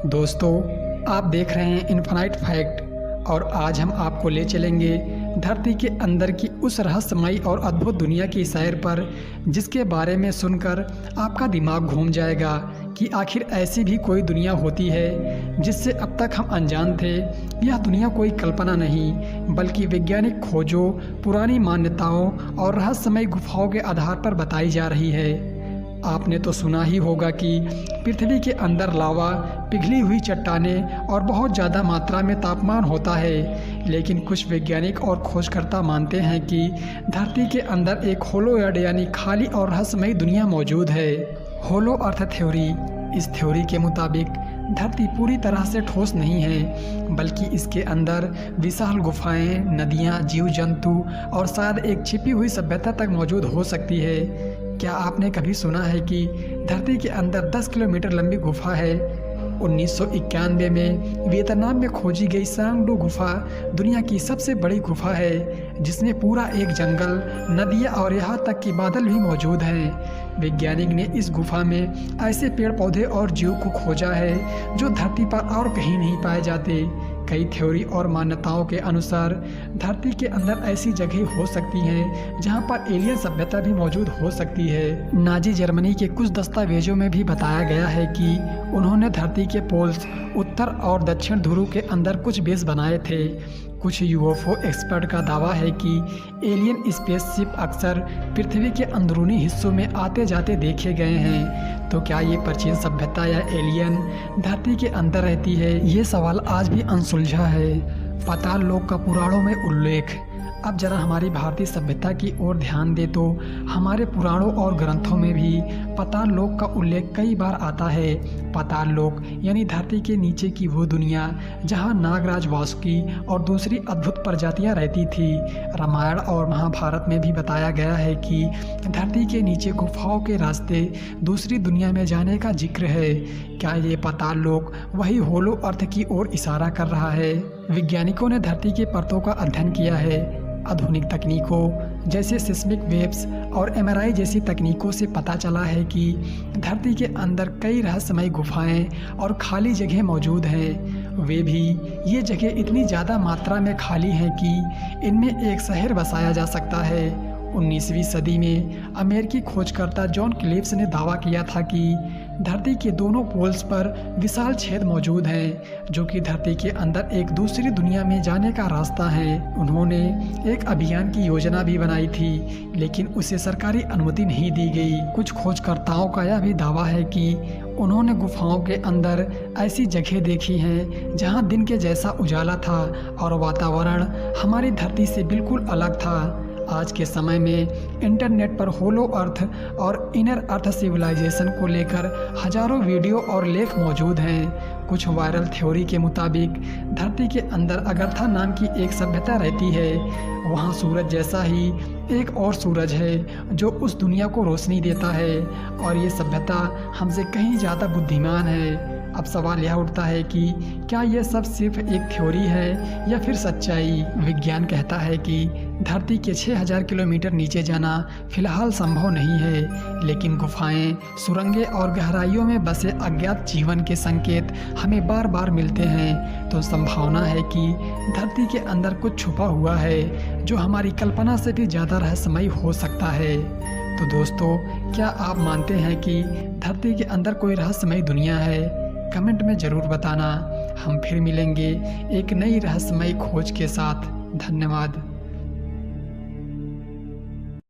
दोस्तों, आप देख रहे हैं इन्फिनाइट फैक्ट और आज हम आपको ले चलेंगे धरती के अंदर की उस रहस्यमयी और अद्भुत दुनिया की सैर पर जिसके बारे में सुनकर आपका दिमाग घूम जाएगा कि आखिर ऐसी भी कोई दुनिया होती है जिससे अब तक हम अनजान थे। यह दुनिया कोई कल्पना नहीं बल्कि वैज्ञानिक खोजों, पुरानी मान्यताओं और रहस्यमयी गुफाओं के आधार पर बताई जा रही है। आपने तो सुना ही होगा कि पृथ्वी के अंदर लावा, पिघली हुई चट्टानें और बहुत ज़्यादा मात्रा में तापमान होता है, लेकिन कुछ वैज्ञानिक और खोजकर्ता मानते हैं कि धरती के अंदर एक होलो अर्थ यानी खाली और रहस्यमयी दुनिया मौजूद है। होलो अर्थ थ्योरी। इस थ्योरी के मुताबिक धरती पूरी तरह से ठोस नहीं है बल्कि इसके अंदर विशाल गुफाएं, नदियां, जीव जंतु और शायद एक छिपी हुई सभ्यता तक मौजूद हो सकती है। क्या आपने कभी सुना है कि धरती के अंदर 10 किलोमीटर लंबी गुफा है? 1991 में वियतनाम में खोजी गई सांगडू गुफा दुनिया की सबसे बड़ी गुफा है जिसमें पूरा एक जंगल, नदियाँ और यहाँ तक कि बादल भी मौजूद हैं। वैज्ञानिक ने इस गुफा में ऐसे पेड़ पौधे और जीव को खोजा है जो धरती पर और कहीं नहीं पाए जाते। कई थ्योरी और मान्यताओं के अनुसार धरती के अंदर ऐसी जगह हो सकती हैं जहां पर एलियन सभ्यता भी मौजूद हो सकती है। नाजी जर्मनी के कुछ दस्तावेजों में भी बताया गया है कि उन्होंने धरती के पोल्स, उत्तर और दक्षिण ध्रुव के अंदर कुछ बेस बनाए थे। कुछ यूएफओ एक्सपर्ट का दावा है कि एलियन स्पेसशिप अक्सर पृथ्वी के अंदरूनी हिस्सों में आते जाते देखे गए हैं। तो क्या ये प्राचीन सभ्यता या एलियन धरती के अंदर रहती है? ये सवाल आज भी अनसुलझा है। पाताल लोक का पुराणों में उल्लेख। अब जरा हमारी भारतीय सभ्यता की ओर ध्यान दे तो हमारे पुराणों और ग्रंथों में भी पाताल लोक का उल्लेख कई बार आता है। पाताल लोक यानी धरती के नीचे की वो दुनिया जहां नागराज, वासुकी और दूसरी अद्भुत प्रजातियां रहती थी। रामायण और महाभारत में भी बताया गया है कि धरती के नीचे गुफाओं के रास्ते दूसरी दुनिया में जाने का जिक्र है। क्या ये पाताल लोक वही होलो अर्थ की ओर इशारा कर रहा है? वैज्ञानिकों ने धरती के परतों का अध्ययन किया है। आधुनिक तकनीकों जैसे सिस्मिक वेव्स और एमआरआई जैसी तकनीकों से पता चला है कि धरती के अंदर कई रहस्यमयी गुफाएं और खाली जगह मौजूद हैं। वे भी ये जगह इतनी ज़्यादा मात्रा में खाली हैं कि इनमें एक शहर बसाया जा सकता है। 19वीं सदी में अमेरिकी खोजकर्ता जॉन क्लिफ्स ने दावा किया था कि धरती के दोनों पोल्स पर विशाल छेद मौजूद हैं जो कि धरती के अंदर एक दूसरी दुनिया में जाने का रास्ता है। उन्होंने एक अभियान की योजना भी बनाई थी लेकिन उसे सरकारी अनुमति नहीं दी गई। कुछ खोजकर्ताओं का यह भी दावा है कि उन्होंने गुफाओं के अंदर ऐसी जगह देखी हैं जहां दिन के जैसा उजाला था और वातावरण हमारी धरती से बिल्कुल अलग था। आज के समय में इंटरनेट पर होलो अर्थ और इनर अर्थ सिविलाइजेशन को लेकर हजारों वीडियो और लेख मौजूद हैं। कुछ वायरल थ्योरी के मुताबिक धरती के अंदर अगरथा नाम की एक सभ्यता रहती है। वहाँ सूरज जैसा ही एक और सूरज है जो उस दुनिया को रोशनी देता है और ये सभ्यता हमसे कहीं ज़्यादा बुद्धिमान है। अब सवाल यह उठता है कि क्या यह सब सिर्फ एक थ्योरी है या फिर सच्चाई? विज्ञान कहता है कि धरती के 6000 किलोमीटर नीचे जाना फिलहाल संभव नहीं है, लेकिन गुफाएं, सुरंगें और गहराइयों में बसे अज्ञात जीवन के संकेत हमें बार बार मिलते हैं। तो संभावना है कि धरती के अंदर कुछ छुपा हुआ है जो हमारी कल्पना से भी ज़्यादा रहस्यमयी हो सकता है। तो दोस्तों, क्या आप मानते हैं कि धरती के अंदर कोई रहस्यमयी दुनिया है? कमेंट में ज़रूर बताना। हम फिर मिलेंगे एक नई रहस्यमयी खोज के साथ। धन्यवाद।